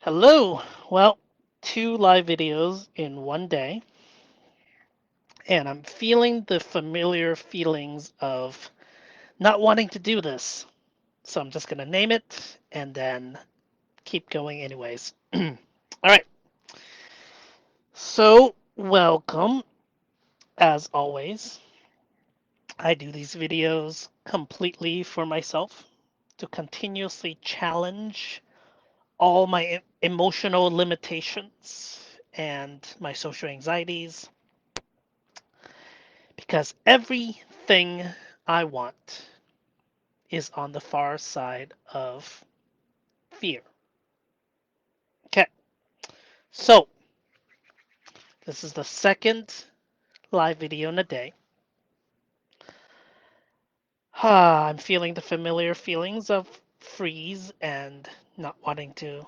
Hello. Well, two live videos in one day, and I'm feeling the familiar feelings of not wanting to do this. So I'm just going to name it and then keep going anyways. All right. So, welcome. As always, I do these videos completely for myself to continuously challenge all my emotional limitations and my social anxieties because everything I want is on the far side of fear. Okay, so this is the second live video in a day. I'm feeling the familiar feelings of freeze and not wanting to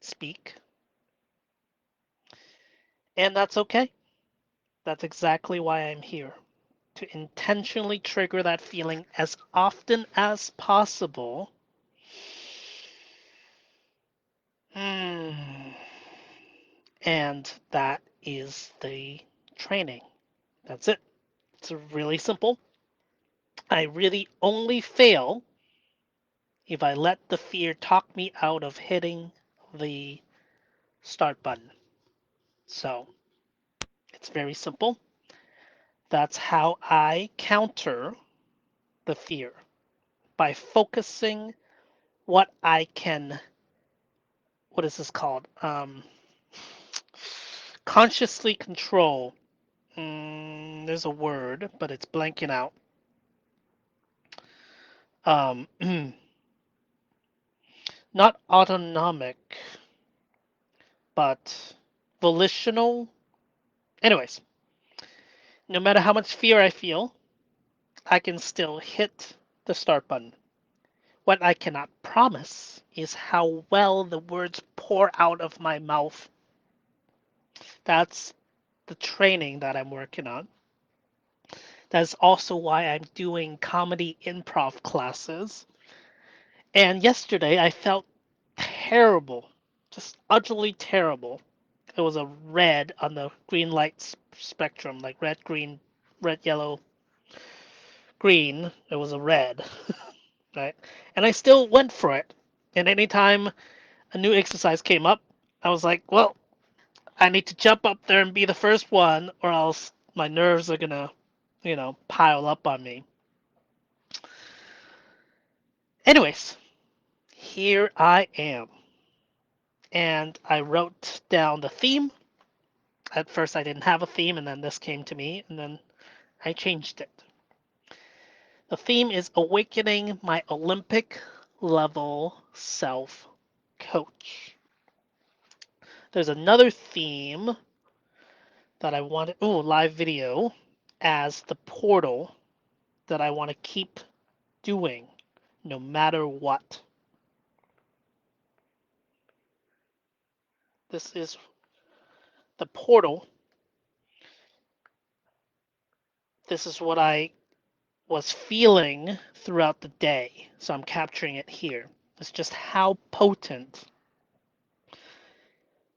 speak, and that's okay. That's exactly why I'm here, to intentionally trigger that feeling as often as possible. Hmm. And that is the training. That's it. It's really simple. I really only fail if I let the fear talk me out of hitting the start button. So it's very simple. That's how I counter the fear, by focusing what I can, what is this called? Consciously control. There's a word, but it's blanking out. Um, not autonomic, but volitional. Anyways, no matter how much fear I feel, I can still hit the start button. What I cannot promise is how well the words pour out of my mouth. That's the training that I'm working on. That's also why I'm doing comedy improv classes. And yesterday I felt terrible, just utterly terrible. It was a red on the green light spectrum, like red, green, red, yellow, green. It was a red, right? And I still went for it. And anytime a new exercise came up, I was like, well, I need to jump up there and be the first one, or else my nerves are gonna, pile up on me. Anyways, here I am. And I wrote down the theme. At first, I didn't have a theme, and then this came to me, and then I changed it. The theme is awakening my Olympic level self coach. There's another theme that I wanted, live video, as the portal that I want to keep doing no matter what. This is the portal. This is what I was feeling throughout the day. So I'm capturing it here. It's just how potent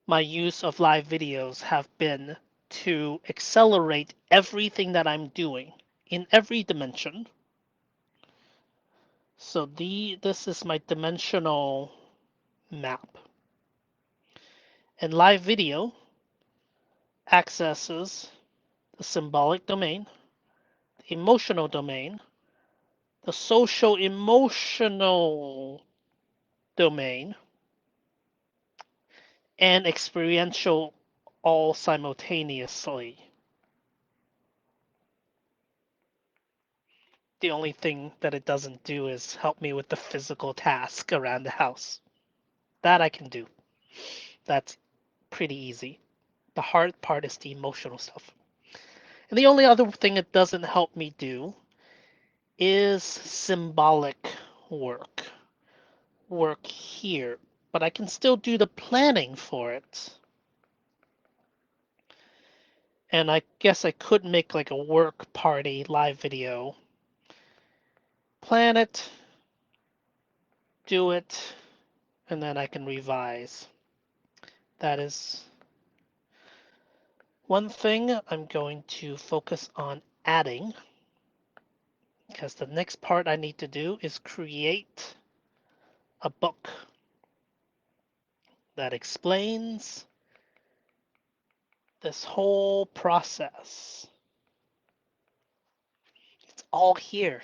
my use of live videos have been to accelerate everything that I'm doing in every dimension. So this is my dimensional map. And live video accesses the symbolic domain, the emotional domain, the social emotional domain, and experiential all simultaneously. The only thing that it doesn't do is help me with the physical task around the house. That I can do. That's pretty easy. The hard part is the emotional stuff. And the only other thing it doesn't help me do is symbolic work. Work here. But I can still do the planning for it. And I guess I could make like a work party live video. Plan it, do it, and then I can revise. That is one thing I'm going to focus on adding, because the next part I need to do is create a book that explains this whole process. It's all here,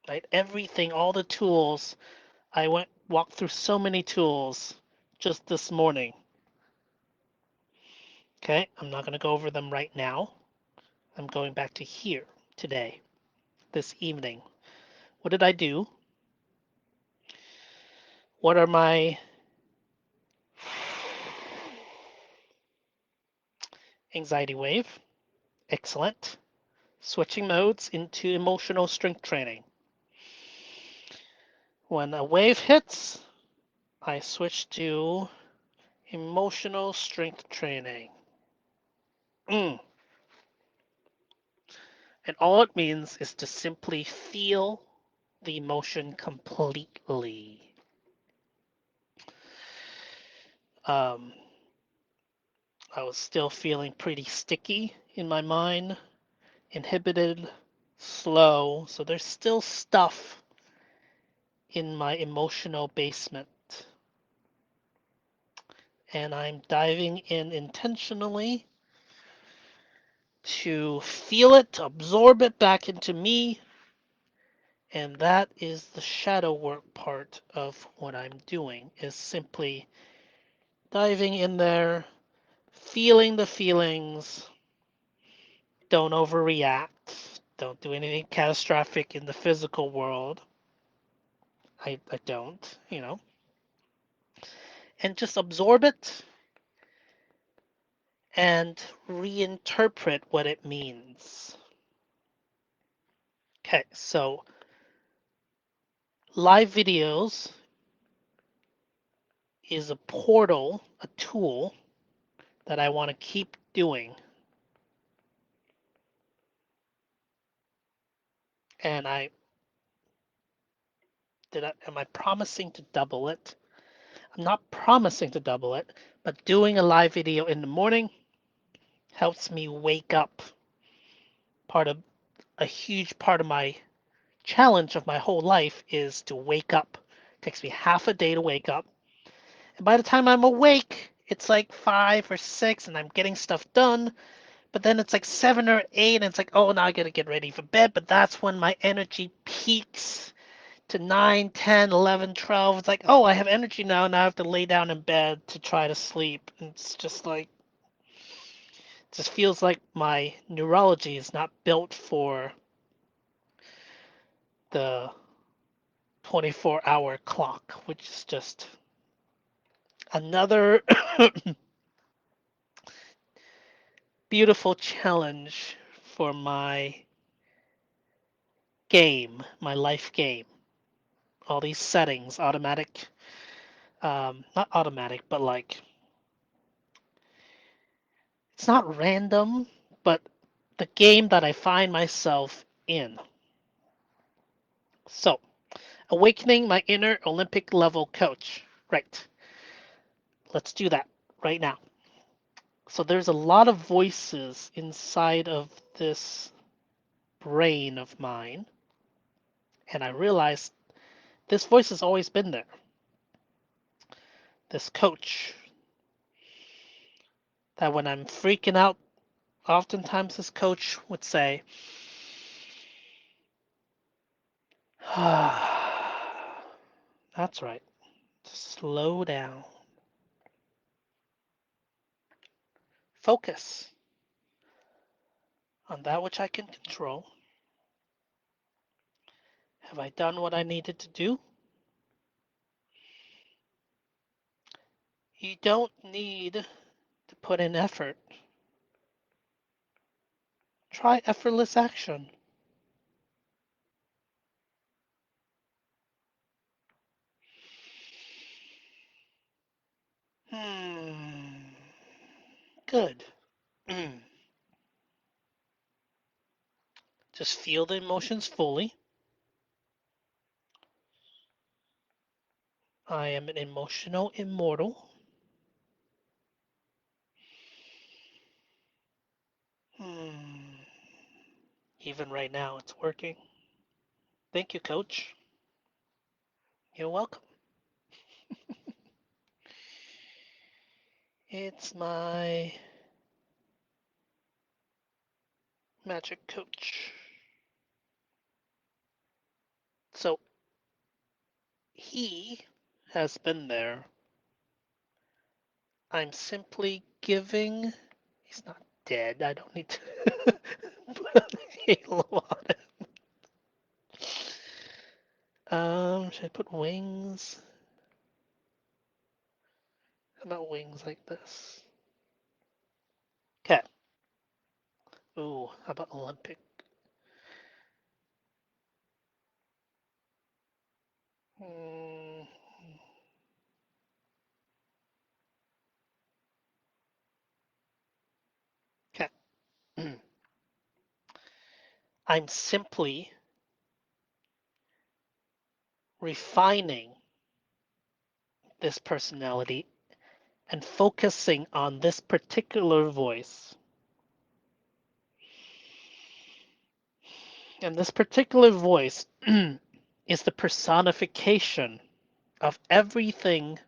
right? Everything, all the tools. I walked through so many tools just this morning. Okay, I'm not going to go over them right now. I'm going back to here today, this evening. What did I do? What are my anxiety wave? Excellent. Switching modes into emotional strength training. When a wave hits, I switch to emotional strength training. And all it means is to simply feel the emotion completely. Um, I was still feeling pretty sticky in my mind, inhibited, slow. So there's still stuff in my emotional basement. And I'm diving in intentionally to feel it, to absorb it back into me. And that is the shadow work part of what I'm doing, is simply diving in there, feeling the feelings. Don't overreact. Don't do anything catastrophic in the physical world. I don't, and just absorb it and reinterpret what it means. Okay, so live videos is a portal, a tool that I want to keep doing. And am I promising to double it? I'm not promising to double it, but doing a live video in the morning helps me wake up. Part of a huge part of my challenge of my whole life is to wake up. It takes me half a day to wake up. And by the time I'm awake, it's like 5 or 6 and I'm getting stuff done. But then it's like 7 or 8 and it's like, oh, now I gotta get ready for bed. But that's when my energy peaks to 9, 10, 11, 12. It's like, oh, I have energy now. Now I have to lay down in bed to try to sleep. And it's just like, it just feels like my neurology is not built for the 24-hour clock, which is just another beautiful challenge for my game, my life game. All these settings, automatic, not automatic, but like, it's not random, but the game that I find myself in. So, awakening my inner Olympic level coach. Right. Let's do that right now. So, there's a lot of voices inside of this brain of mine. And I realized this voice has always been there. This coach, that when I'm freaking out, oftentimes this coach would say, that's right, slow down, focus on that which I can control. Have I done what I needed to do? You don't need to put in effort. Try effortless action. Hmm. Good. Just feel the emotions fully. I am an emotional immortal. Hmm. Even right now, it's working. Thank you, coach. You're welcome. It's my magic coach. So he has been there. I'm simply giving. He's not dead. I don't need to put a halo on it. Should I put wings? How about wings like this? Okay. Ooh, how about Olympic? Mm, okay. I'm simply refining this personality and focusing on this particular voice. And this particular voice is the personification of everything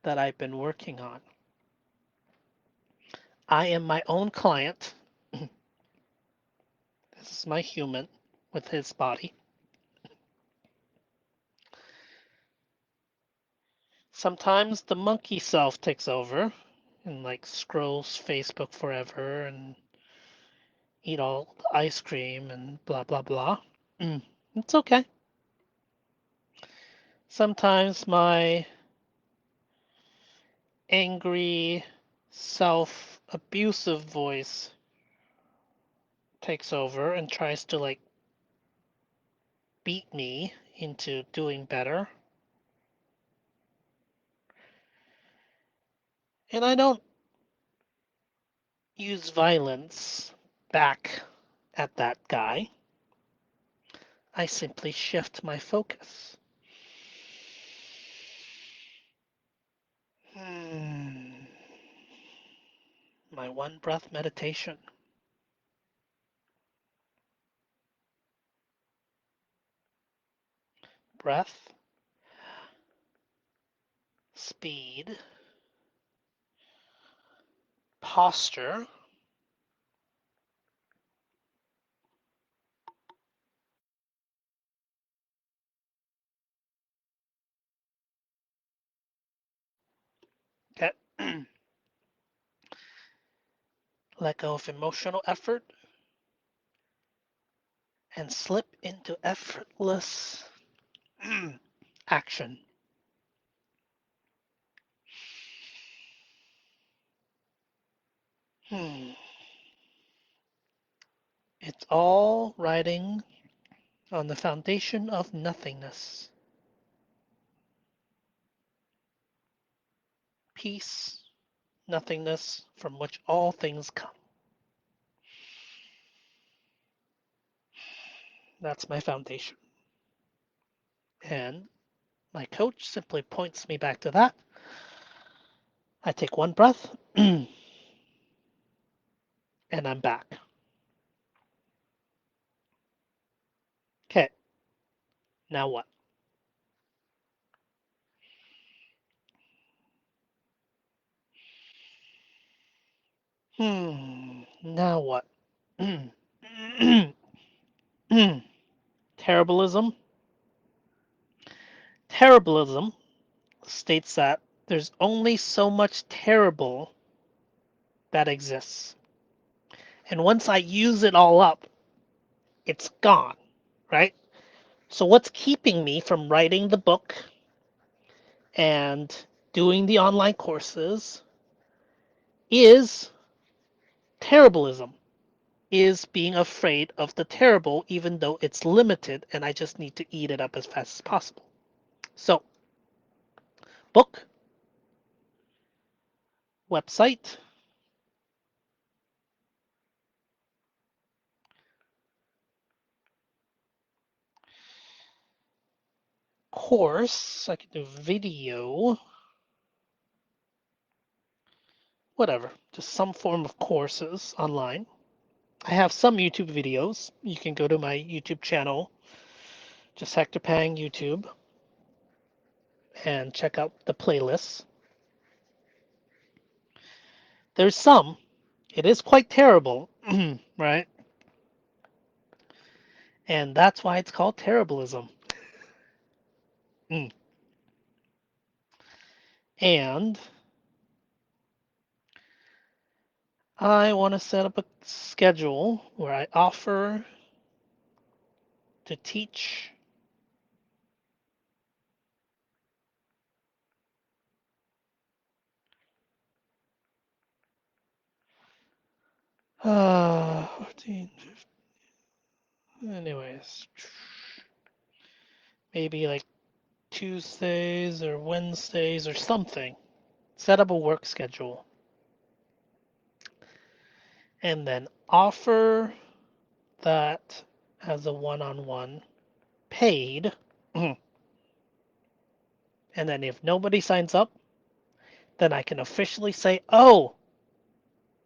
that I've been working on. I am my own client. This is my human with his body. Sometimes the monkey self takes over and like scrolls Facebook forever and eat all the ice cream and blah blah blah. It's okay. Sometimes my angry, self-abusive voice takes over and tries to like beat me into doing better. And I don't use violence back at that guy. I simply shift my focus. Hmm. My one breath meditation. Breath, speed, posture, okay. Let go of emotional effort and slip into effortless action. Hmm. It's all riding on the foundation of nothingness, peace, nothingness from which all things come. That's my foundation. And my coach simply points me back to that. I take one breath and I'm back. Okay, now what? Now what? Terribilism. Terribilism states that there's only so much terrible that exists. And once I use it all up, it's gone, right? So, what's keeping me from writing the book and doing the online courses is terribilism, is being afraid of the terrible, even though it's limited and I just need to eat it up as fast as possible. So, book, website, course. I can do video, whatever, just some form of courses online. I have some YouTube videos. You can go to my YouTube channel, just Hector Pang YouTube, and check out the playlists. There's some. It is quite terrible, right? And that's why it's called terriblism. Mm. And I want to set up a schedule where I offer to teach uh 14, 15, anyways, maybe like Tuesdays or Wednesdays or something. Set up a work schedule and then offer that as a one-on-one paid. And then if nobody signs up, then I can officially say, oh,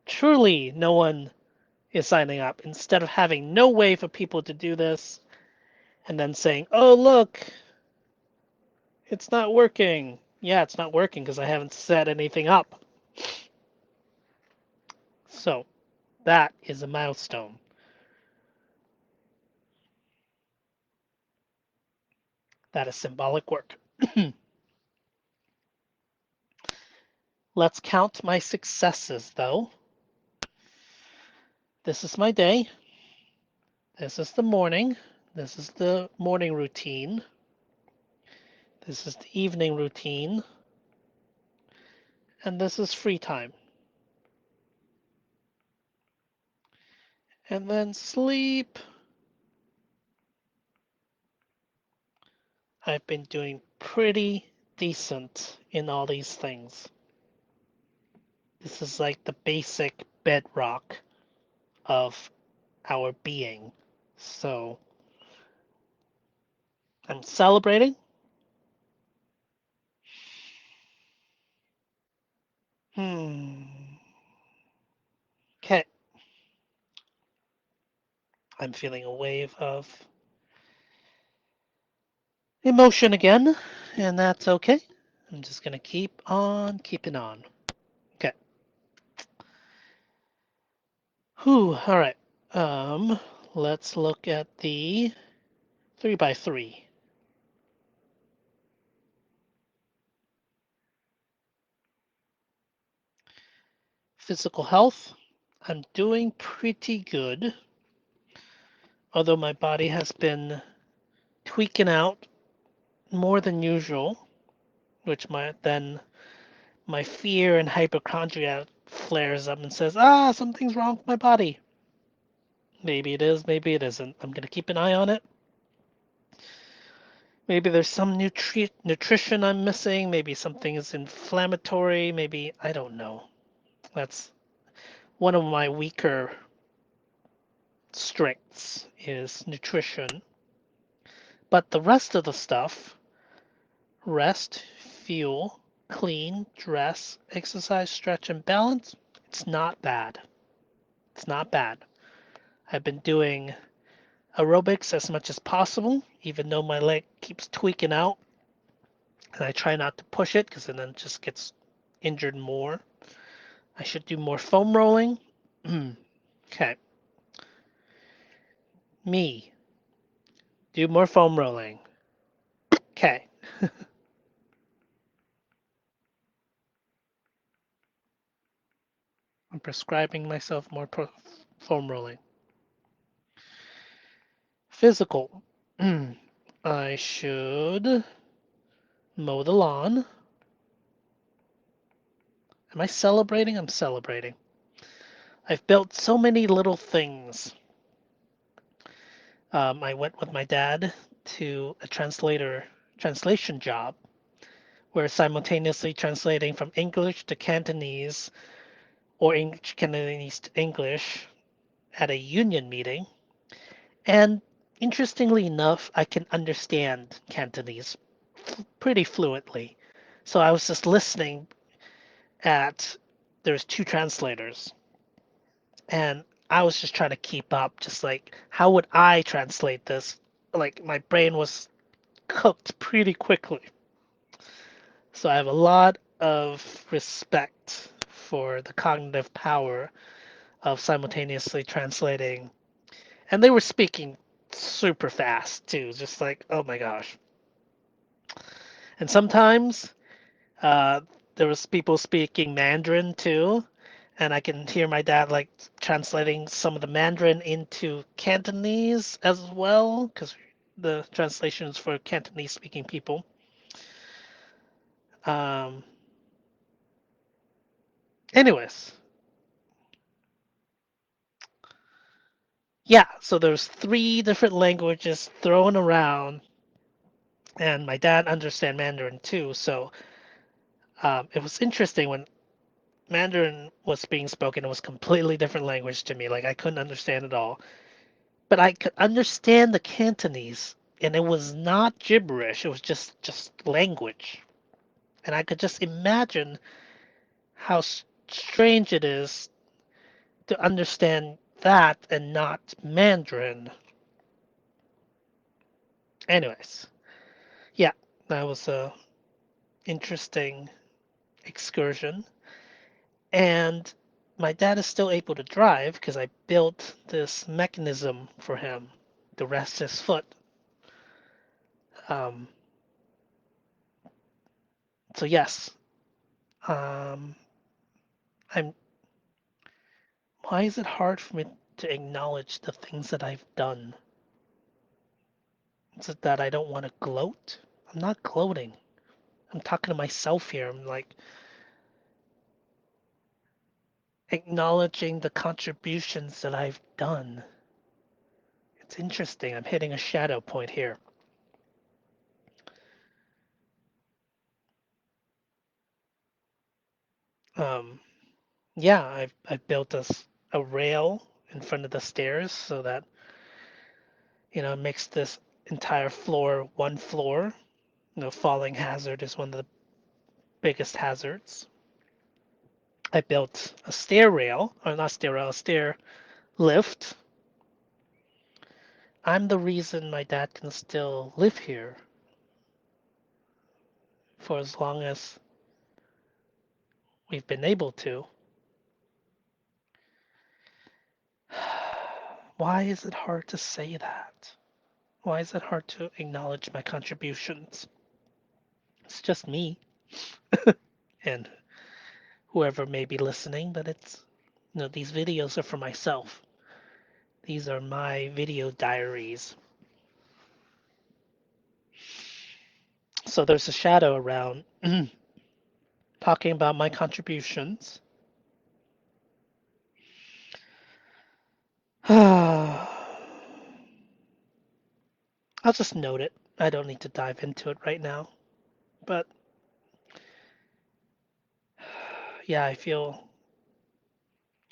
truly no one is signing up, instead of having no way for people to do this and then saying, oh, look, it's not working. Yeah, it's not working because I haven't set anything up. So that is a milestone. That is symbolic work. Let's count my successes, though. This is my day. This is the morning. This is the morning routine. This is the evening routine. And this is free time. And then sleep. I've been doing pretty decent in all these things. This is like the basic bedrock of our being. So I'm celebrating. Okay. I'm feeling a wave of emotion again, and that's okay. I'm just going to keep on keeping on. Okay. Whew, all right. Let's look at the 3x3. Physical health. I'm doing pretty good, although my body has been tweaking out more than usual, which then my fear and hypochondria flares up and says, something's wrong with my body. Maybe it is, maybe it isn't. I'm going to keep an eye on it. Maybe there's some nutrition I'm missing. Maybe something is inflammatory. Maybe, I don't know. That's one of my weaker strengths is nutrition. But the rest of the stuff, rest, fuel, clean, dress, exercise, stretch, and balance, it's not bad. It's not bad. I've been doing aerobics as much as possible, even though my leg keeps tweaking out. And I try not to push it because then it just gets injured more. I should do more foam rolling. Okay. Me. Do more foam rolling. Okay. I'm prescribing myself more foam rolling. Physical. I should mow the lawn. Am I celebrating? I'm celebrating. I've built so many little things. I went with my dad to a translation job where simultaneously translating from English to Cantonese or Cantonese to English at a union meeting. And interestingly enough, I can understand Cantonese. pretty fluently. So I was just listening at there's two translators, and I was just trying to keep up, just like how would I translate this? Like my brain was cooked pretty quickly. So I have a lot of respect for the cognitive power of simultaneously translating. And they were speaking super fast too, just like, oh my gosh. And sometimes uh, there was people speaking Mandarin too, and I can hear my dad like translating some of the Mandarin into Cantonese as well, because the translation is for Cantonese speaking people. Um, anyways, yeah, so there's three different languages thrown around, and my dad understand Mandarin too. So it was interesting when Mandarin was being spoken. It was completely different language to me. Like I couldn't understand it all, but I could understand the Cantonese, and it was not gibberish. It was just language, and I could just imagine how strange it is to understand that and not Mandarin. Anyways, yeah, that was a interesting excursion. And my dad is still able to drive because I built this mechanism for him to rest his foot. Um, so yes, um, I'm. Why is it hard for me to acknowledge the things that I've done? Is it that I don't want to gloat? I'm not gloating. I'm talking to myself here. I'm like acknowledging the contributions that I've done. It's interesting. I'm hitting a shadow point here. Um, yeah, I've built a rail in front of the stairs so that it makes this entire floor one floor. Falling hazard is one of the biggest hazards. I built a stair rail, or not stair rail, a stair lift. I'm the reason my dad can still live here for as long as we've been able to. Why is it hard to say that? Why is it hard to acknowledge my contributions? It's just me and whoever may be listening, but these videos are for myself. These are my video diaries. So there's a shadow around talking about my contributions. I'll just note it. I don't need to dive into it right now. But yeah, I feel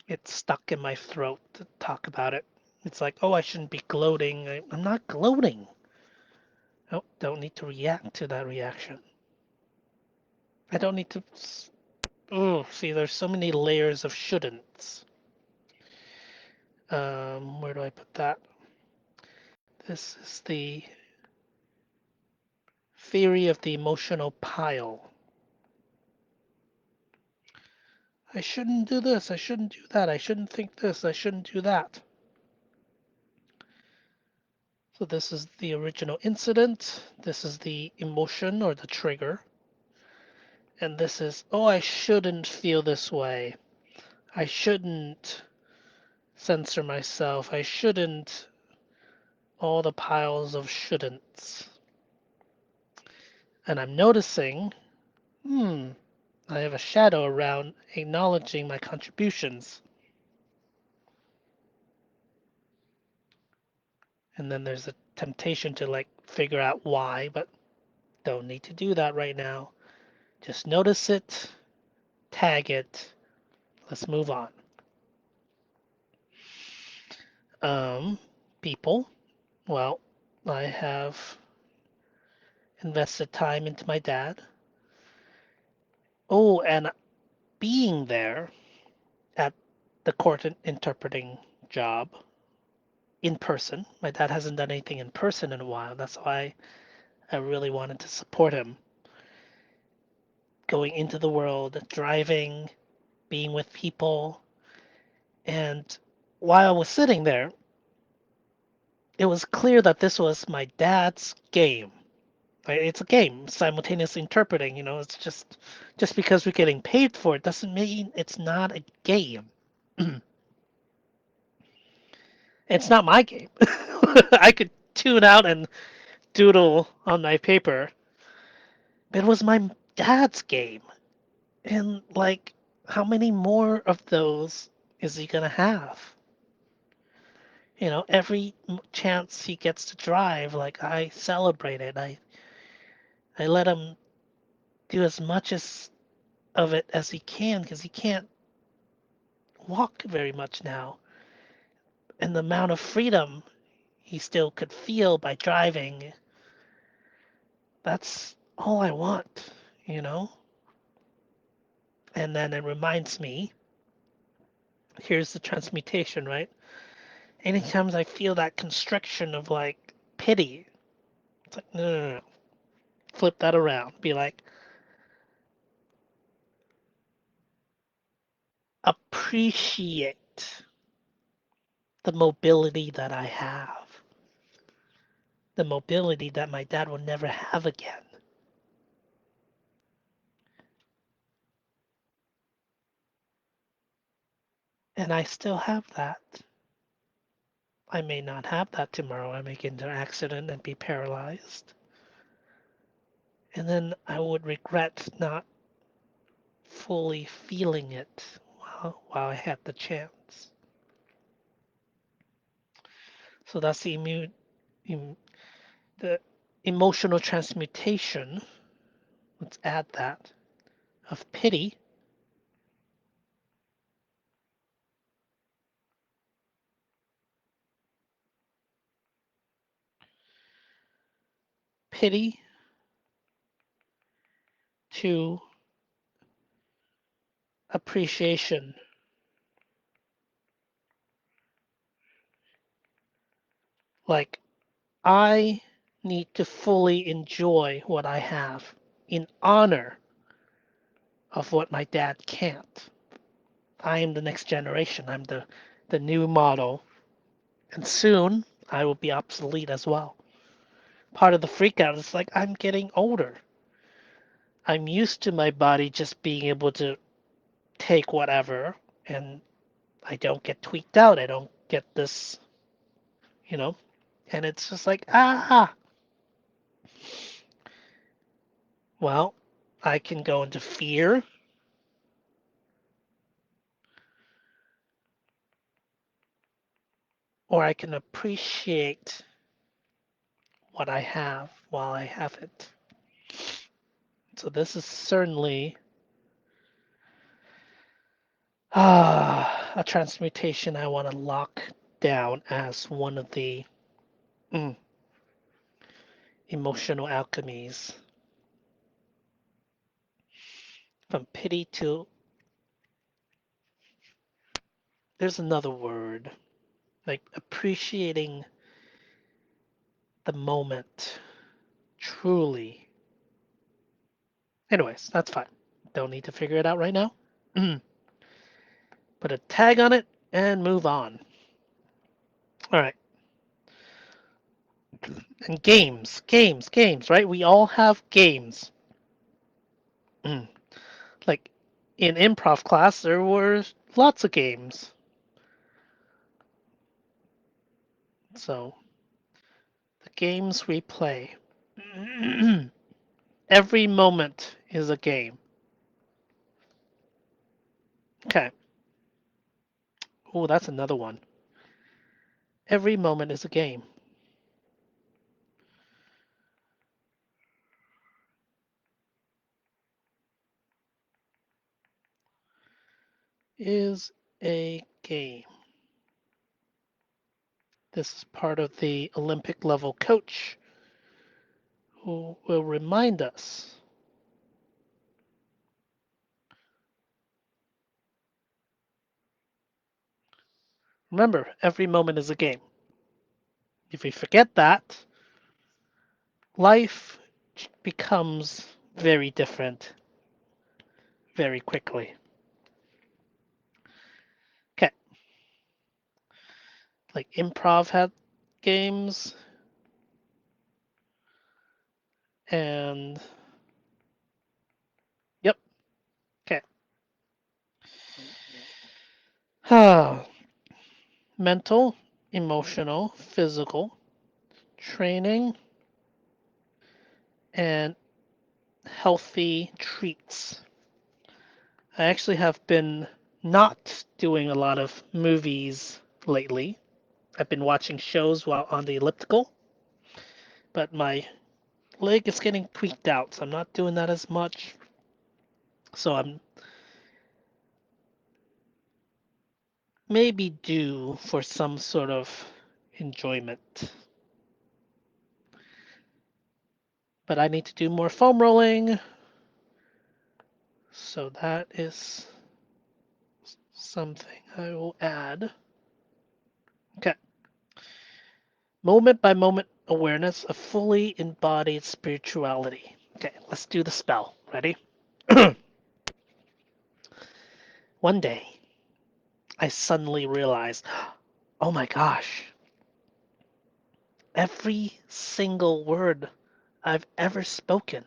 it's stuck in my throat to talk about it. It's like, oh, I shouldn't be gloating. I'm not gloating. Oh, don't need to react to that reaction. I don't need to. Oh, see, there's so many layers of shouldn'ts. Where do I put that? This is the theory of the emotional pile. I shouldn't do this. I shouldn't do that. I shouldn't think this. I shouldn't do that. So this is the original incident. This is the emotion or the trigger. And this is, oh, I shouldn't feel this way. I shouldn't censor myself. I shouldn't. All the piles of shouldn'ts. And I'm noticing, I have a shadow around acknowledging my contributions. And then there's a temptation to like figure out why, but don't need to do that right now. Just notice it, tag it. Let's move on. Um, People. Well, I have invested time into my dad. Oh, and being there at the court interpreting job in person. My dad hasn't done anything in person in a while. That's why I really wanted to support him. Going into the world, driving, being with people. And while I was sitting there, it was clear that this was my dad's game. Right? It's a game, simultaneously interpreting. It's just because we're getting paid for it doesn't mean it's not a game. It's not my game. I could tune out and doodle on my paper, but it was my dad's game. And like, how many more of those is he gonna have? Every chance he gets to drive, like I celebrate it. I let him do as much as of it as he can because he can't walk very much now. And the amount of freedom he still could feel by driving, that's all I want, you know? And then it reminds me, here's the transmutation, right? Anytime I feel that constriction of like pity, it's like, no, no, no, no. Flip that around. Be like, appreciate the mobility that I have, the mobility that my dad will never have again. And I still have that. I may not have that tomorrow. I may get into an accident and be paralyzed. And then I would regret not fully feeling it while I had the chance. So that's the emotional transmutation. Let's add that of pity to appreciation. Like, I need to fully enjoy what I have in honor of what my dad can't. I am the next generation. I'm the new model. And soon I will be obsolete as well. Part of the freak out is like I'm getting older. I'm used to my body just being able to take whatever and I don't get tweaked out. I don't get this, you know? And it's just like, well, I can go into fear or I can appreciate what I have while I have it. So this is certainly a transmutation I want to lock down as one of the mm, emotional alchemies. From pity to, there's another word, like appreciating the moment truly. Anyways, that's fine. Don't need to figure it out right now. Put a tag on it and move on. All right. And games, right? We all have games. Like in improv class, there were lots of games. So the games we play. Every moment is a game. Okay. Oh, that's another one. Every moment is a game. Is a game. This is part of the Olympic level coach who will remind us. Remember, every moment is a game. If we forget that, life becomes very different very quickly. Okay, like improv had games, and yep, okay. Mental, emotional, physical, training, and healthy treats. I actually have been not doing a lot of movies lately. I've been watching shows while on the elliptical, but my leg is getting tweaked out, so I'm not doing that as much. So I'm maybe due for some sort of enjoyment. But I need to do more foam rolling, so that is something I will add. Okay. Moment by moment awareness of fully embodied spirituality. Okay, let's do the spell. Ready? One day, I suddenly realized, oh my gosh, every single word I've ever spoken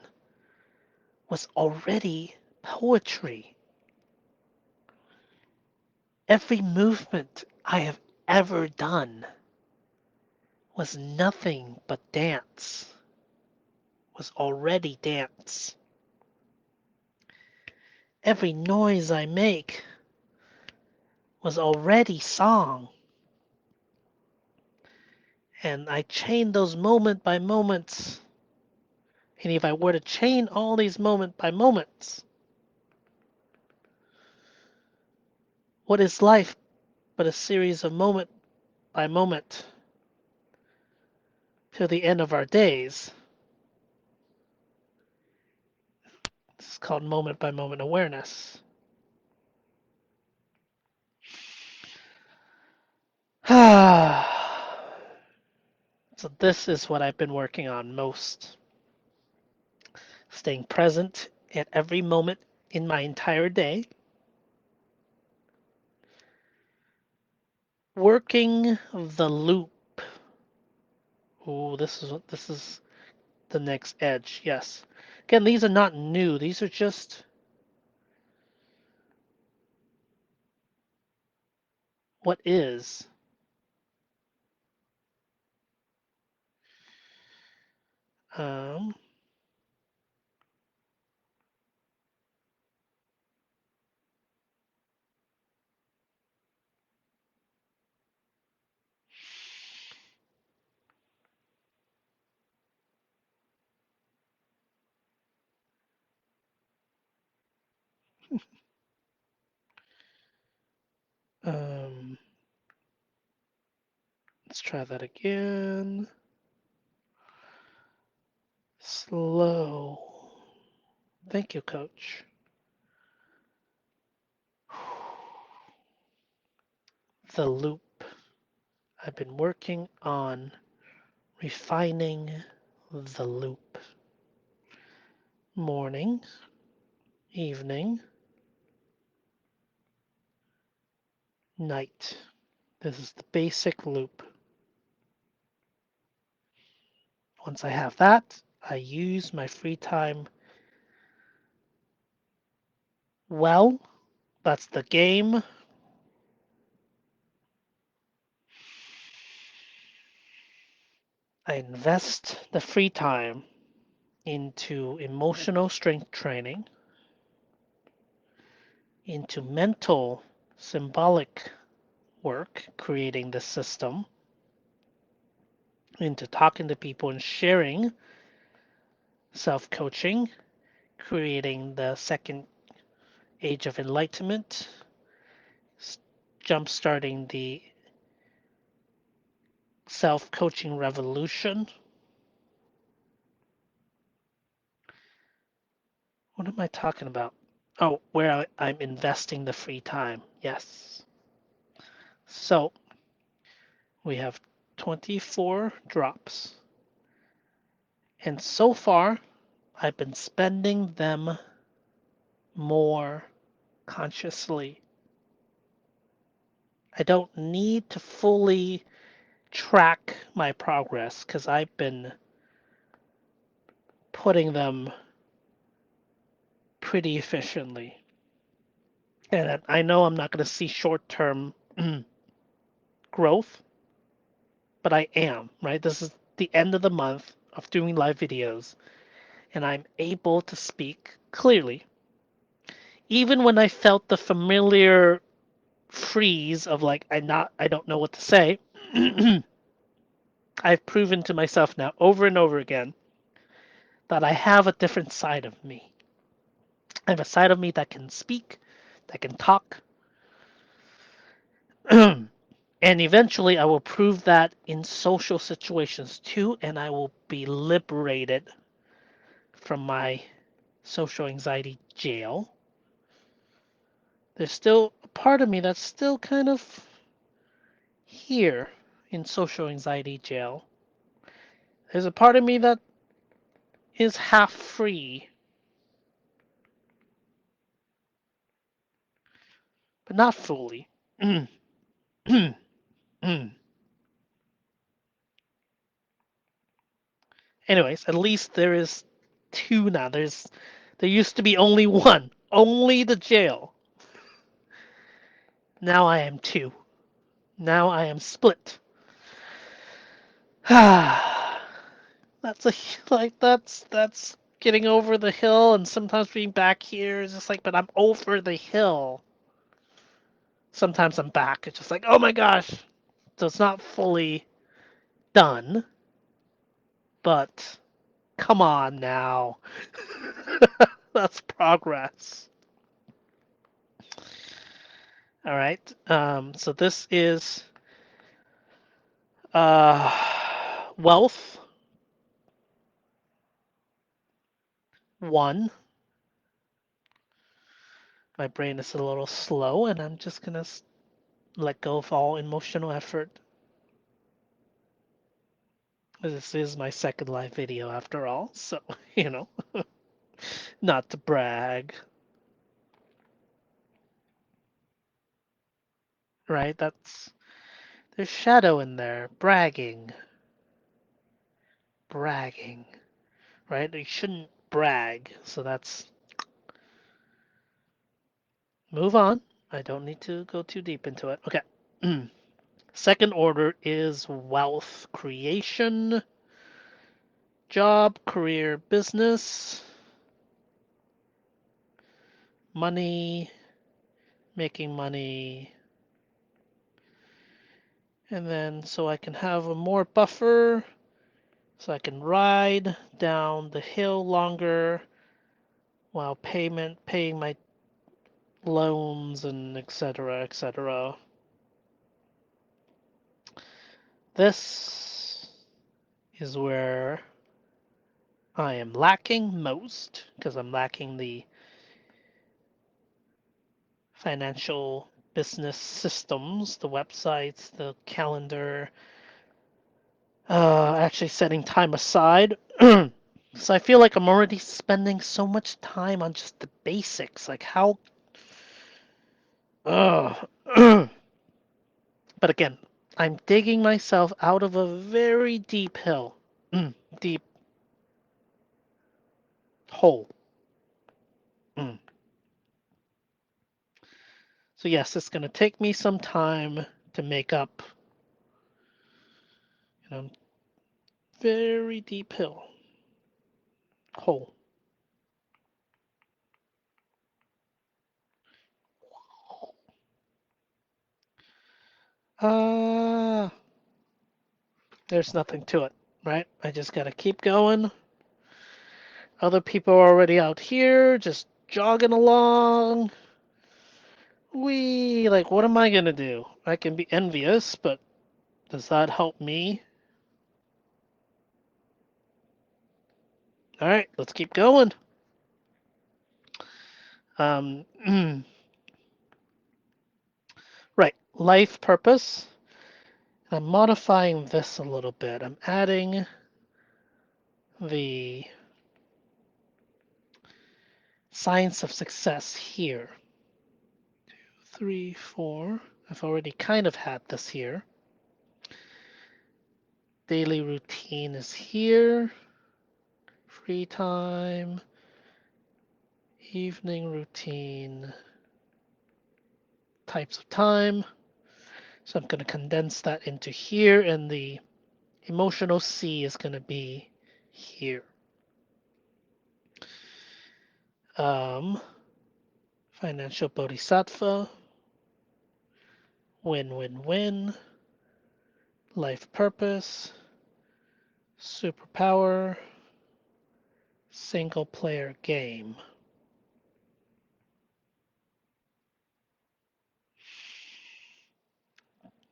was already poetry. Every movement I have ever done was nothing but dance, was already dance. Every noise I make was already song. And I chain those moment by moments. And if I were to chain all these moment by moments, what is life but a series of moment by moment till the end of our days? This is called moment by moment awareness. So this is what I've been working on most. Staying present at every moment in my entire day. Working the loop. Oh, this is the next edge. Yes. Again, these are not new. These are just what is. Um, um, let's try that again. Slow. Thank you, coach. The loop. I've been working on refining the loop. Morning, evening, night. This is the basic loop. Once I have that, I use my free time well. That's the game. I invest the free time into emotional strength training, into mental symbolic work, creating the system, into talking to people and sharing self coaching, creating the second age of enlightenment, jump starting the self coaching revolution, What am I talking about? Oh, where I'm investing the free time. Yes. So we have 24 drops. And so far, I've been spending them more consciously. I don't need to fully track my progress because I've been putting them pretty efficiently. And I know I'm not going to see short term growth, but I am, right? This is the end of the month of doing live videos, and I'm able to speak clearly. Even when I felt the familiar freeze of like I don't know what to say, I've proven to myself now over and over again that I have a different side of me. I have a side of me that can speak, that can talk, and eventually I will prove that in social situations too, and I will be liberated from my social anxiety jail. There's still a part of me that's still kind of here in social anxiety jail. There's a part of me that is half free, but not fully. Anyways, at least there is two now. There used to be only one, only the jail. Now I am two. Now I am split. that's a that's getting over the hill, and sometimes being back here is just like, but I'm over the hill. Sometimes I'm back. It's just like, oh my gosh. So it's not fully done, but come on now. That's progress. All right. So this is wealth one. My brain is a little slow, and I'm just gonna let go of all emotional effort. This is my second live video after all, so you know, not to brag, right? There's shadow in there, bragging, right? You shouldn't brag, so that's move on. I don't need to go too deep into it. Okay. Second order is wealth creation, job, career, business, money, making money, and then so I can have a more buffer, so I can ride down the hill longer while paying my loans and etc. etc. This is where I am lacking most because I'm lacking the financial business systems, the websites, the calendar, actually setting time aside. So I feel like I'm already spending so much time on just the basics, like how. Uh, but again, I'm digging myself out of a very deep hill, deep hole. Mm. So yes, it's gonna take me some time to make up, you know, very deep hole. Uh, there's nothing to it, right? I just gotta keep going. Other people are already out here, just jogging along. Like, what am I gonna do? I can be envious, but does that help me? All right, let's keep going. Um, right, life purpose. I'm modifying this a little bit. I'm adding the science of success here. 3, 4. I've already kind of had this here. Daily routine is here. Free time. Evening routine. Types of time. So I'm going to condense that into here, and the emotional C is going to be here. Financial bodhisattva. Win, win, win. Life purpose. Superpower. Single player game.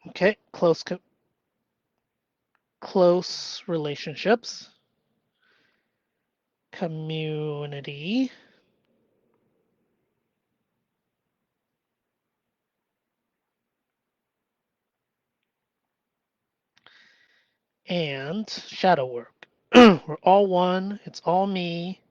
Okay, close relationships. Community. And shadow work. We're all one, it's all me.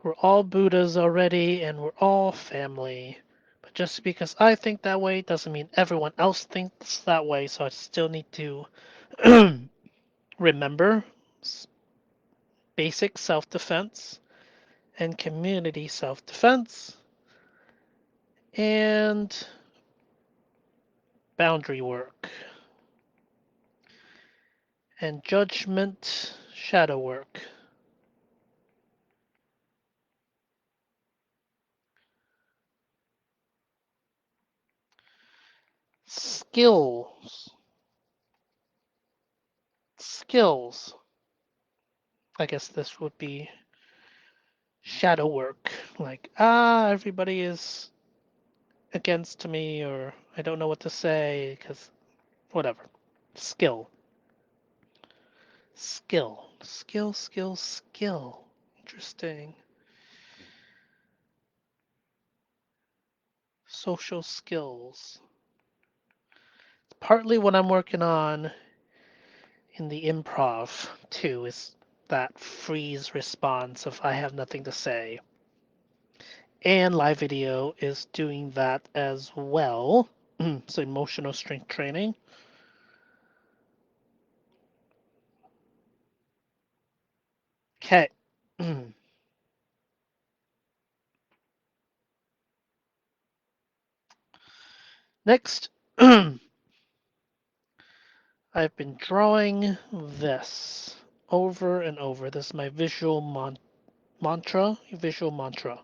We're all Buddhas already, and we're all family. But just because I think that way doesn't mean everyone else thinks that way, so I still need to remember basic self defense and community self defense and boundary work and judgment shadow work. Skills. Skills. I guess this would be shadow work. Like, everybody is against me, or I don't know what to say, because whatever. Skill. Skill. Skill, skill, skill. Interesting. Social skills. Partly what I'm working on in the improv, too, is that freeze response of I have nothing to say. And live video is doing that as well. So emotional strength training. Okay. Next, I've been drawing this over and over. This is my visual mantra. Visual mantra.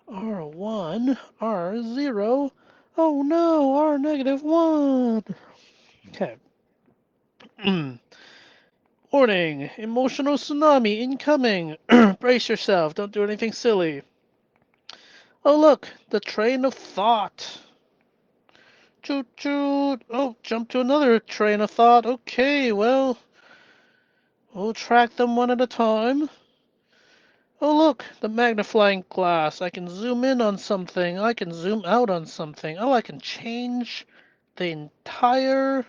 R1, R0. Oh no, R negative 1. Okay. Warning, emotional tsunami incoming. Brace yourself, don't do anything silly. Oh look, the train of thought. Choo choo. Oh, jump to another train of thought. Okay, well, we'll track them one at a time. Oh look, the magnifying glass. I can zoom in on something. I can zoom out on something. Oh, I can change the entire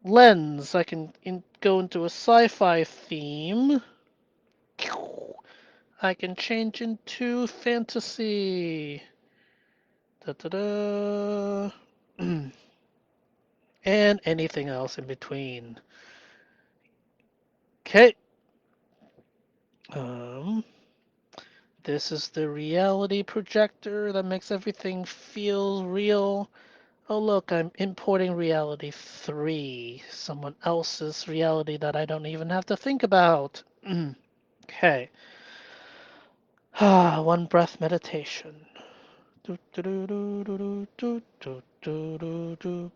lens. I can go into a sci-fi theme. I can change into fantasy. Da da da. And anything else in between. Okay. Um, this is the reality projector that makes everything feel real. Oh, look, I'm importing reality 3, someone else's reality that I don't even have to think about. Okay. One breath meditation.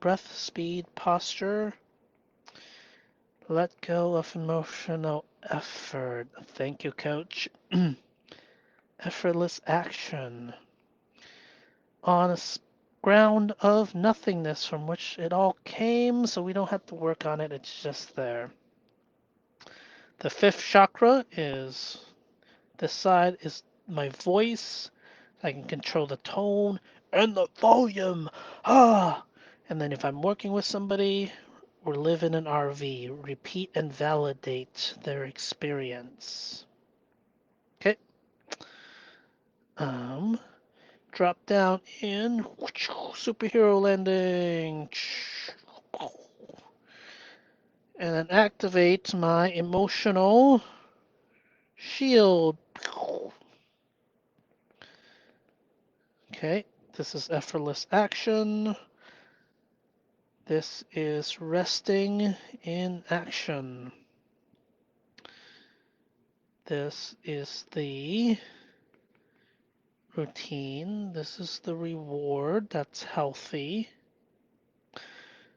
Breath, speed, posture. Let go of emotional effort. Thank you, coach. Effortless action. On a ground of nothingness from which it all came, so we don't have to work on it, it's just there. The fifth chakra is this side is my voice. I can control the tone and the volume. And then if I'm working with somebody or live in an RV, repeat and validate their experience. Okay. Um, Drop down in superhero landing. And then activate my emotional shield. Okay, this is effortless action. This is resting in action. This is the routine. This is the reward. That's healthy.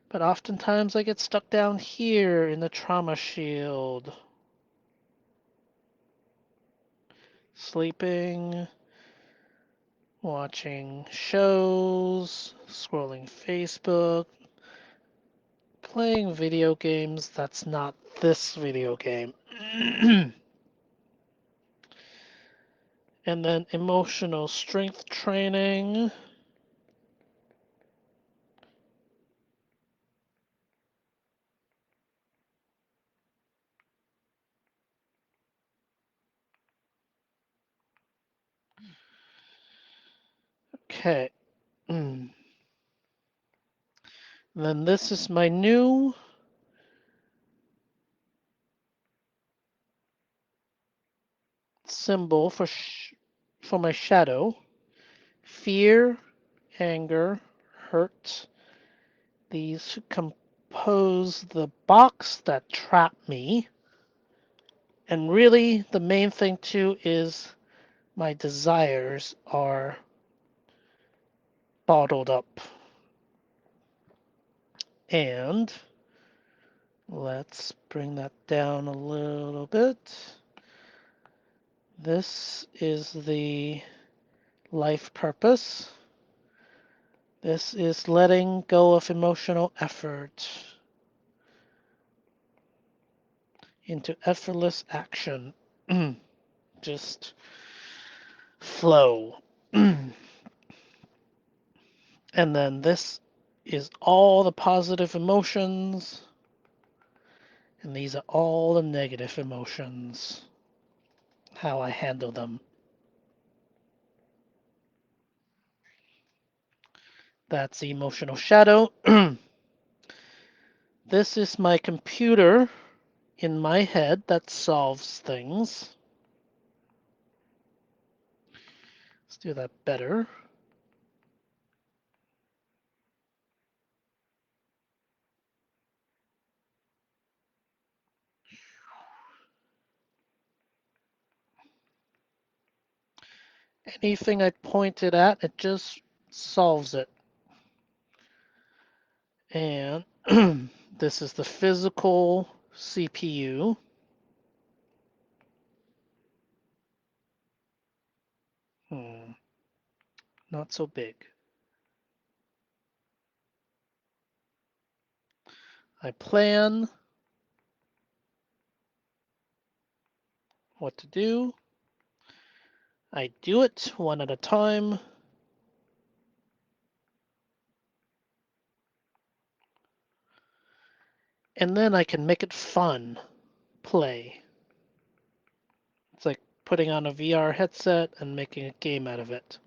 But oftentimes I get stuck down here in the trauma shield. Sleeping, watching shows, scrolling Facebook, playing video games. That's not this video game. And then emotional strength training. Okay. Then this is my new symbol for my shadow. Fear, anger, hurt. These compose the box that trap me. And really, the main thing too is my desires are bottled up. And let's bring that down a little bit. This is the life purpose. This is letting go of emotional effort into effortless action. Just flow. And then this is all the positive emotions, and these are all the negative emotions, how I handle them. That's the emotional shadow. This is my computer in my head that solves things. Let's do that better. Anything I point it at, it just solves it. And this is the physical CPU. Not so big. I plan what to do. I do it one at a time. And then I can make it fun. Play. It's like putting on a VR headset and making a game out of it.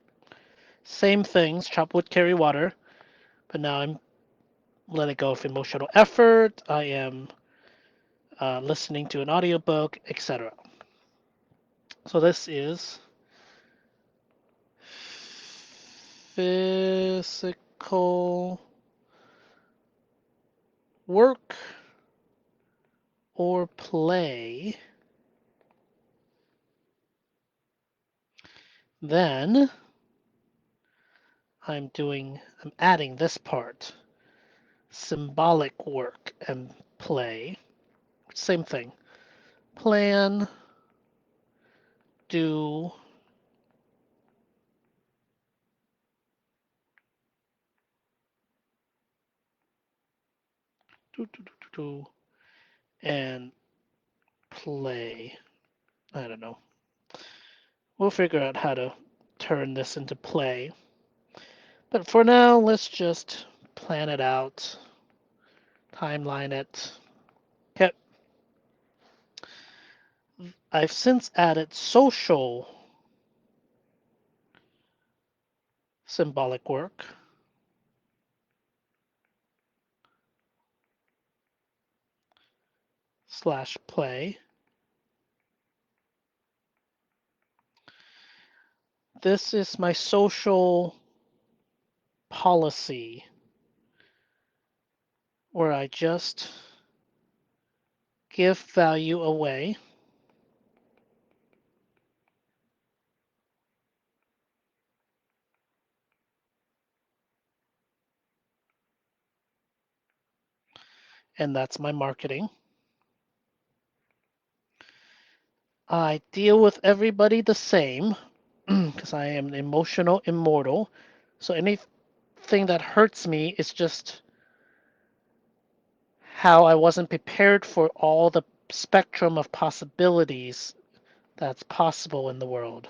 Same things, chop wood, carry water, but now I'm letting go of emotional effort. I am listening to an audiobook, etc. So this is physical work or play, then I'm adding this part, symbolic work and play. Same thing. Plan, do, and play. I don't know. We'll figure out how to turn this into play. But for now, let's just plan it out, timeline it. Okay. I've since added social symbolic work slash play. This is my social policy where I just give value away. And that's my marketing. I deal with everybody the same because I am an emotional immortal. So anything that hurts me is just how I wasn't prepared for all the spectrum of possibilities that's possible in the world.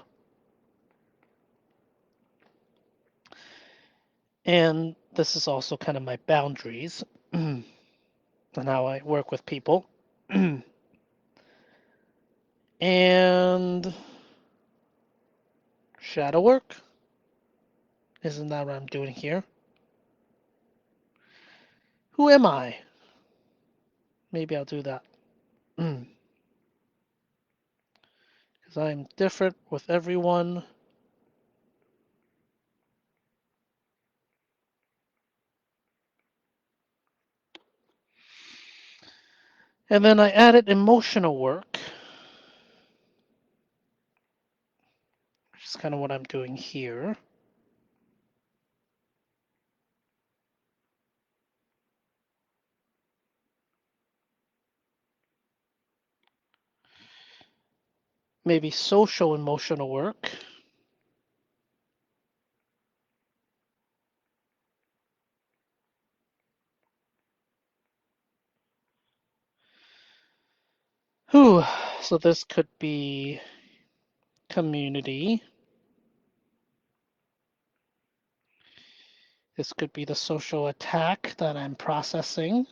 And this is also kind of my boundaries and how I work with people. And shadow work? Isn't that what I'm doing here? Who am I? Maybe I'll do that. Because I'm different with everyone. And then I added emotional work, which is kind of what I'm doing here. Maybe social emotional work. Whew. So this could be community. This could be the social attack that I'm processing.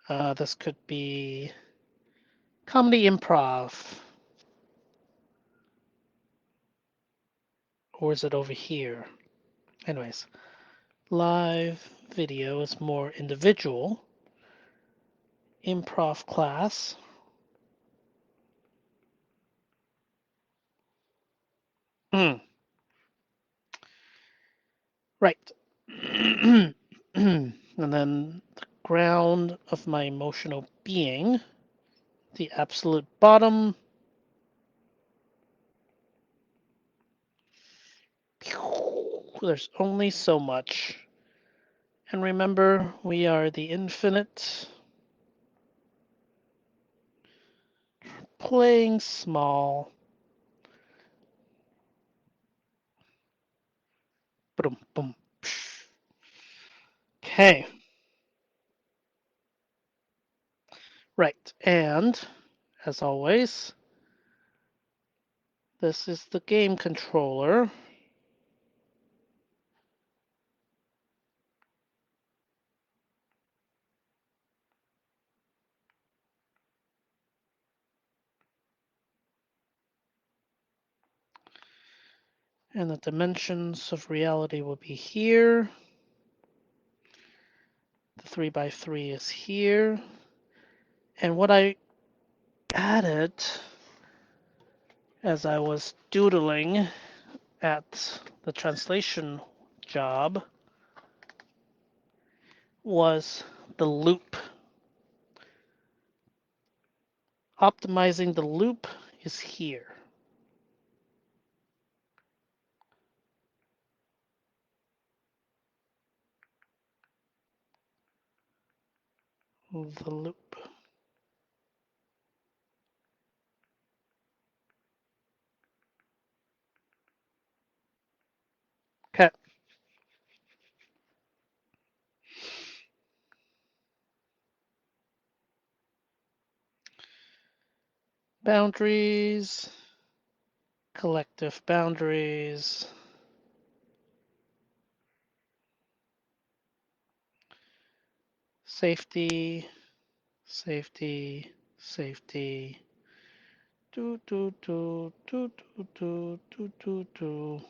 This could be comedy improv. Or is it over here? Anyways, live video is more individual. Improv class. Mm, right. And then the ground of my emotional being, the absolute bottom. There's only so much. And remember, we are the infinite, playing small. Boom, boom. Okay, right. And as always, this is the game controller. And the dimensions of reality will be here. The 3x3 is here. And what I added as I was doodling at the translation job was the loop. Optimizing the loop is here. The loop. Okay. Boundaries, collective boundaries, safety, safety, safety. Do do do do do do do do do.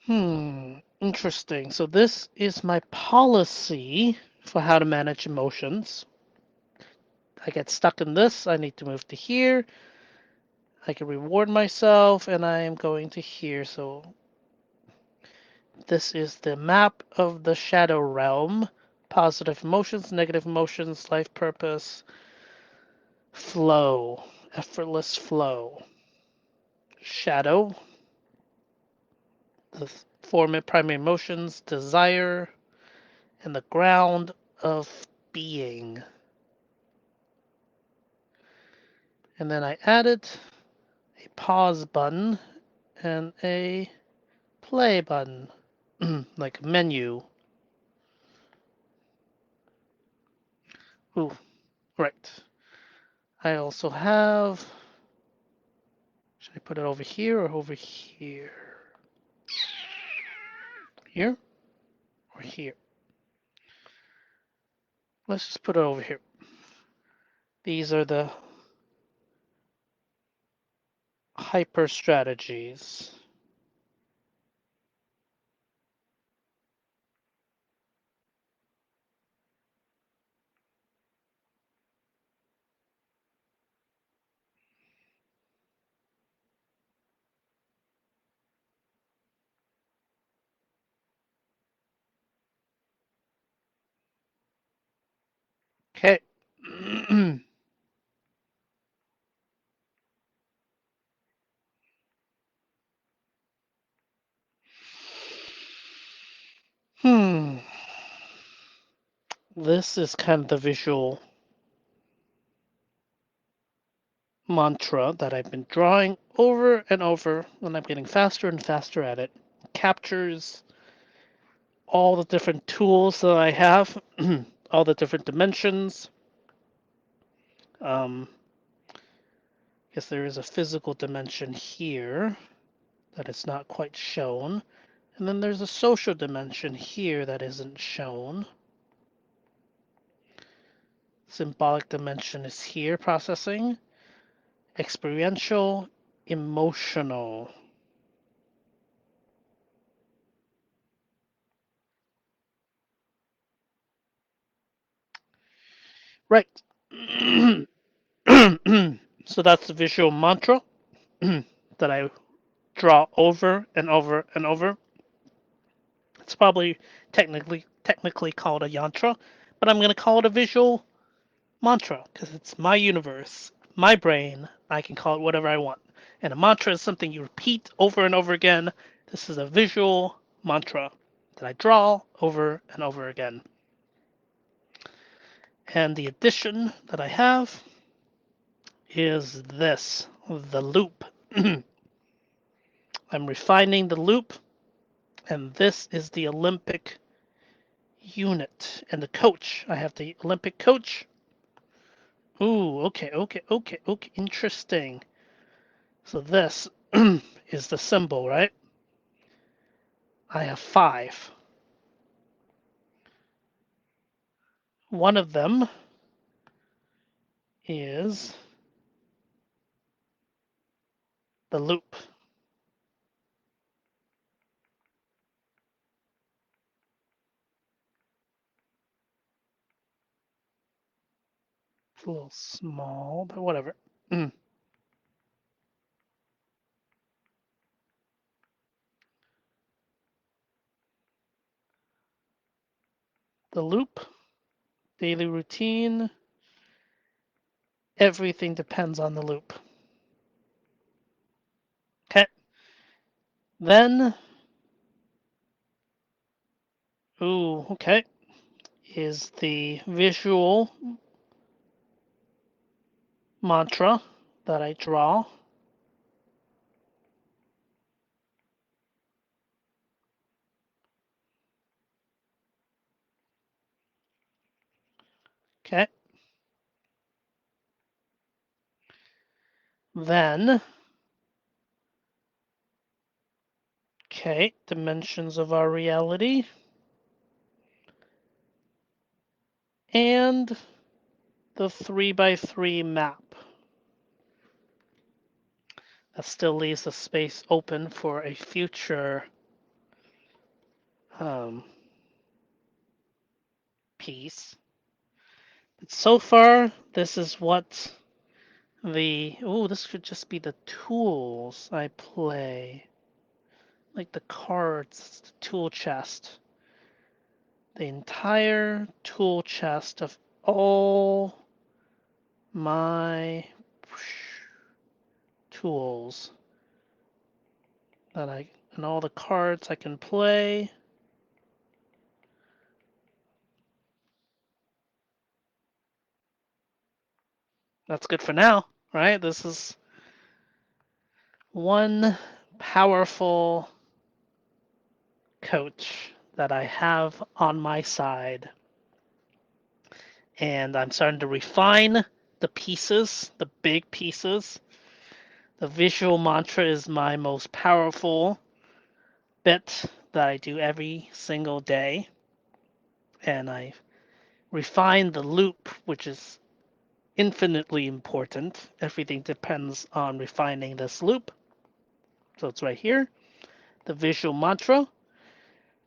Mm. Interesting. So this is my policy for how to manage emotions. I get stuck in this, I need to move to here. I can reward myself, and I am going to here. So this is the map of the shadow realm. Positive emotions, negative emotions, life purpose, flow, effortless flow. Shadow, the four primary emotions, desire, and the ground of being. And then I added a pause button and a play button, like a menu. Ooh, right. I also have, should I put it over here or over here? Here or here? Let's just put it over here. These are the hyper strategies. Okay. hmm. This is kind of the visual mantra that I've been drawing over and over, and I'm getting faster and faster at it. Captures all the different tools that I have, all the different dimensions. I guess there is a physical dimension here that is not quite shown. And then there's a social dimension here that isn't shown. Symbolic dimension is here, processing. Experiential, emotional. Right. So that's the visual mantra that I draw over and over and over. It's probably technically called a yantra, but I'm going to call it a visual mantra because it's my universe, my brain. I can call it whatever I want. And a mantra is something you repeat over and over again. This is a visual mantra that I draw over and over again. And the addition that I have is this, the loop. I'm refining the loop, and this is the Olympic unit. And the coach, I have the Olympic coach. Ooh, okay, interesting. So this is the symbol, right? I have five. One of them is the loop. It's a little small, but whatever. The loop, daily routine, everything depends on the loop. Okay. Then, okay, is the visual mantra that I draw. Okay. Then, okay, dimensions of our reality. And the 3x3 map. That still leaves the space open for a future piece. But so far, this is what this could just be the tools I play. Like the cards, the tool chest. The entire tool chest of all my tools and all the cards I can play. That's good for now, right? This is one powerful coach that I have on my side. And I'm starting to refine the pieces, the big pieces. The visual mantra is my most powerful bit that I do every single day. And I refine the loop, which is infinitely important. Everything depends on refining this loop. So it's right here. The visual mantra,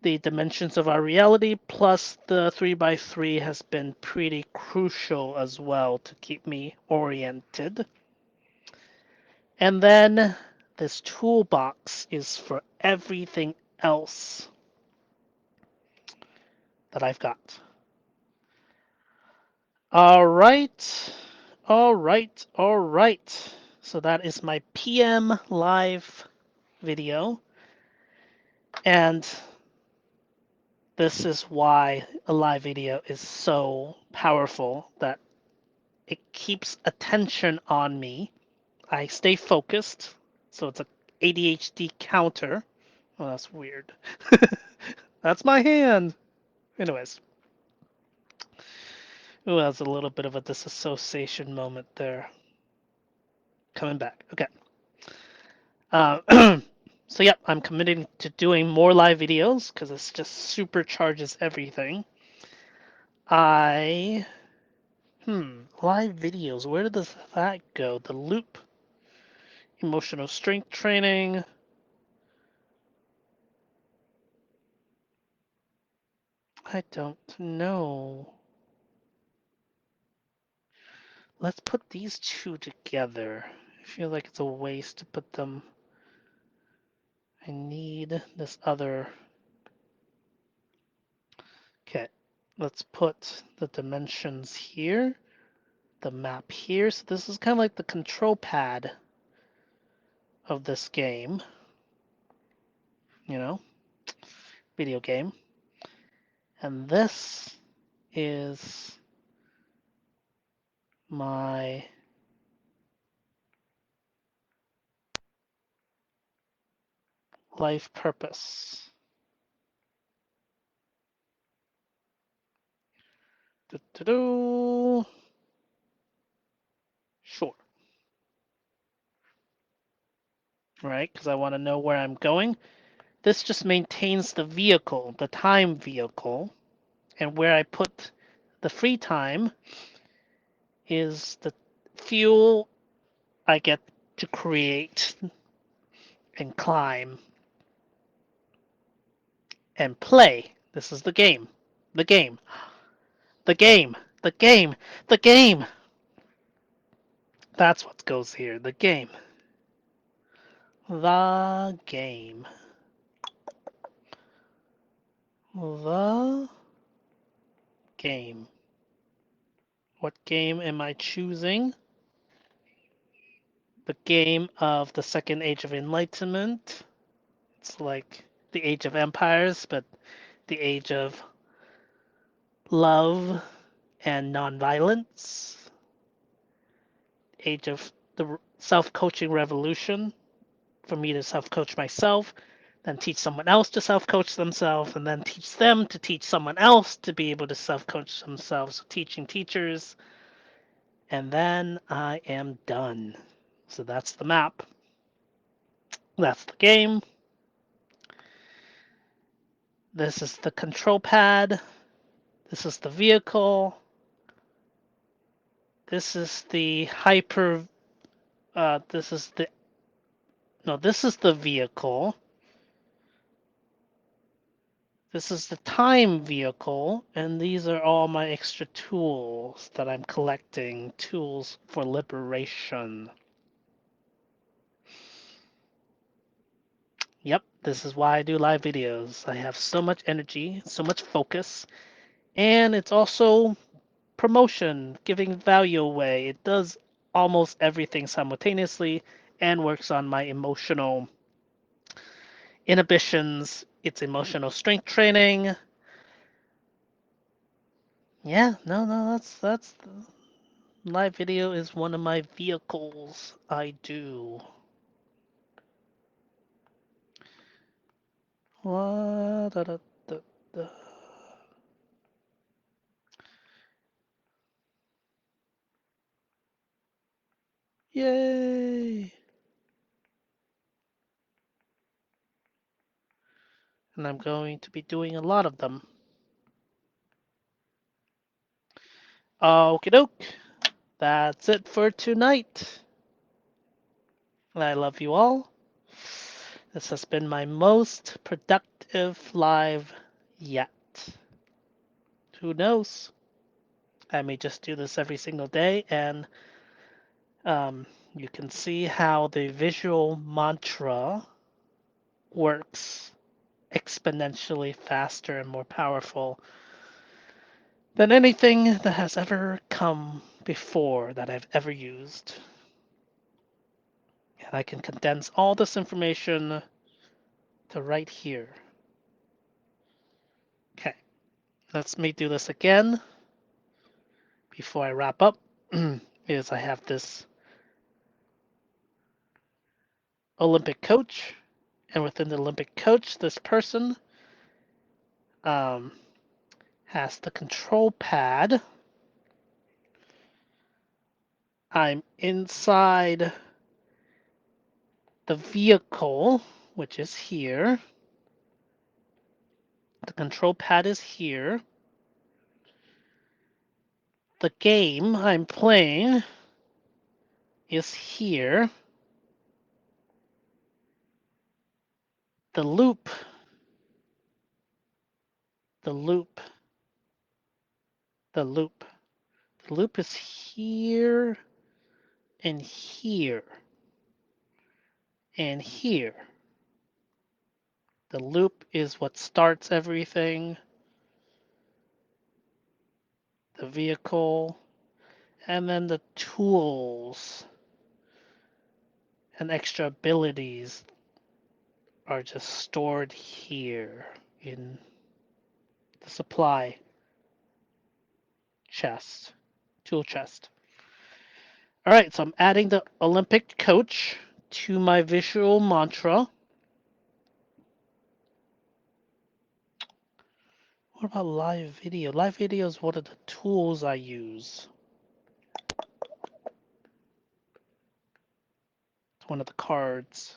the dimensions of our reality, plus the 3x3 has been pretty crucial as well to keep me oriented. And then this toolbox is for everything else that I've got. All right. All right. All right. So that is my PM live video. And this is why a live video is so powerful, that it keeps attention on me. I stay focused. So it's a ADHD counter. Oh, that's weird. That's my hand. Anyways. Ooh, that's a little bit of a disassociation moment there. Coming back. Okay. So yep, I'm committing to doing more live videos because this just supercharges everything. Live videos. Where does that go? The loop, emotional strength training. I don't know. Let's put these two together. I feel like it's a waste to put them. I need this other. Okay, let's put the dimensions here, the map here. So this is kind of like the control pad of this game, you know, video game. And this is my life purpose. Do-do-do. Sure. Right, because I want to know where I'm going. This just maintains the vehicle, the time vehicle, and where I put the free time is the fuel I get to create and climb and play. This is the game. The game. The game. The game. The game. That's what goes here. The game. The game. The game. What game am I choosing? The game of the Second Age of Enlightenment. It's like the Age of Empires, but the age of love and nonviolence. Age of the self-coaching revolution. For me to self-coach myself, then teach someone else to self-coach themselves, and then teach them to teach someone else to be able to self-coach themselves. So teaching teachers, and then I am done. So that's the map. That's the game. This is the control pad. This is the vehicle. This is the hyper. This is the. No, this is the vehicle. This is the time vehicle, and these are all my extra tools that I'm collecting. Tools for liberation. Yep, this is why I do live videos. I have so much energy, so much focus, and it's also promotion, giving value away. It does almost everything simultaneously and works on my emotional inhibitions. It's emotional strength training. Yeah, no, that's live video is one of my vehicles I do. What? Yay! And I'm going to be doing a lot of them. Okie doke. That's it for tonight. I love you all. This has been my most productive live yet. Who knows? I may just do this every single day, and you can see how the visual mantra works exponentially faster and more powerful than anything that has ever come before that I've ever used. And I can condense all this information to right here. Okay, let's me do this again before I wrap up. Is I have this Olympic coach, and within the Olympic coach, this person um, has the control pad. I'm inside the vehicle, which is here. The control pad is here. The game I'm playing is here. The loop, the loop, the loop. The loop is here and here and here. The loop is what starts everything. The vehicle, and then the tools and extra abilities are just stored here in the supply chest, tool chest. All right, so I'm adding the Olympic coach to my visual mantra. What about live video? Live video is one of the tools I use. It's one of the cards.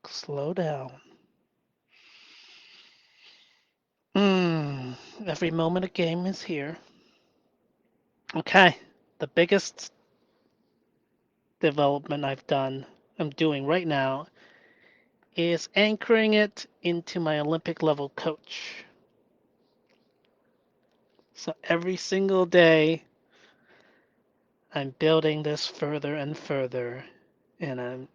Slow down. Every moment a game is here. Okay, the biggest development I'm doing right now, is anchoring it into my Olympic level coach. So every single day, I'm building this further and further, and I'm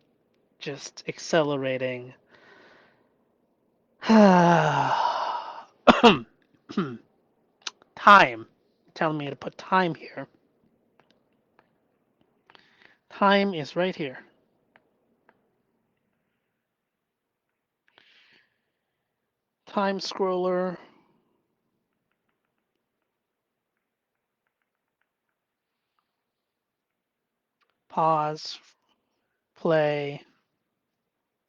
just accelerating. Time. Telling me to put time here. Time is right here. Time scroller. Pause. Play.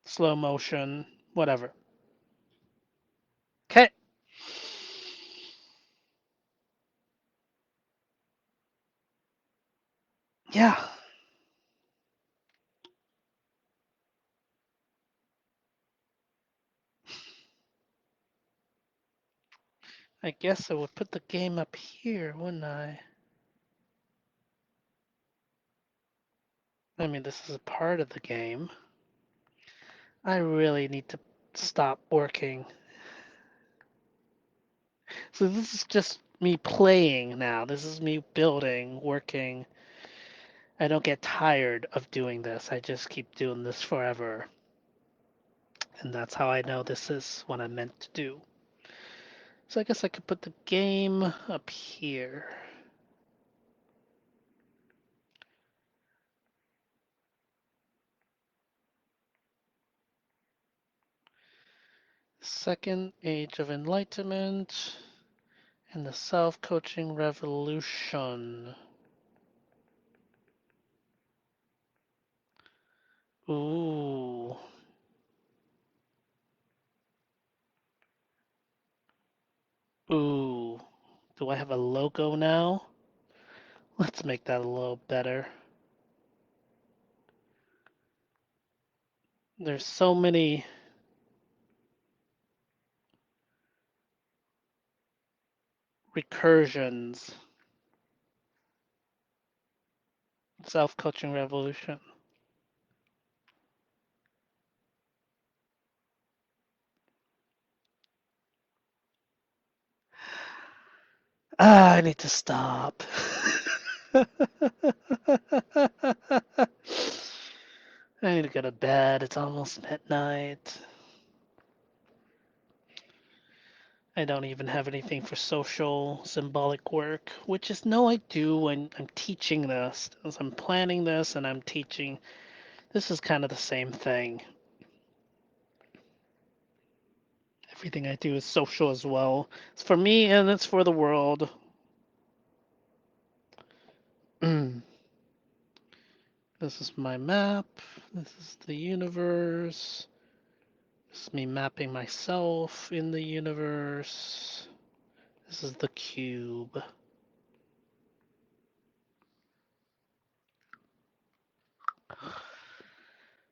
Slow motion. Whatever. Okay. Yeah. I guess I would put the game up here, wouldn't I? I mean, this is a part of the game. I really need to stop working. So this is just me playing now. This is me building, working. I don't get tired of doing this. I just keep doing this forever. And that's how I know this is what I'm meant to do. So I guess I could put the game up here. Second Age of Enlightenment and the Self-Coaching Revolution. Ooh. Ooh. Do I have a logo now? Let's make that a little better. There's so many recursions. Self-Coaching Revolution. I need to stop. I need to go to bed. It's almost midnight. I don't even have anything for social symbolic work, which is no, I do when I'm teaching this. As I'm planning this and I'm teaching, this is kind of the same thing. Everything I do is social as well. It's for me and it's for the world. This is my map. This is the universe. This is me mapping myself in the universe. This is the cube.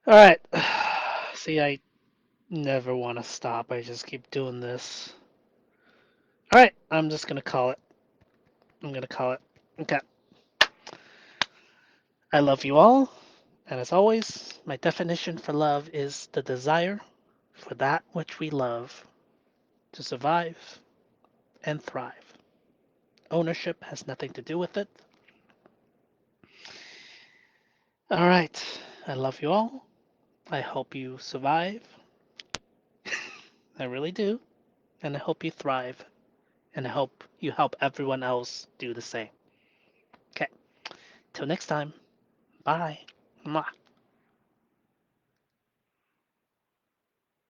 Alright. See, I never want to stop. I just keep doing this. Alright, I'm just going to call it. I'm going to call it. Okay. I love you all. And as always, my definition for love is the desire for that which we love to survive and thrive. Ownership has nothing to do with it. Alright. I love you all. I hope you survive. I really do. And I hope you thrive. And I hope you help everyone else do the same. Okay. Till next time. Bye. Mwah.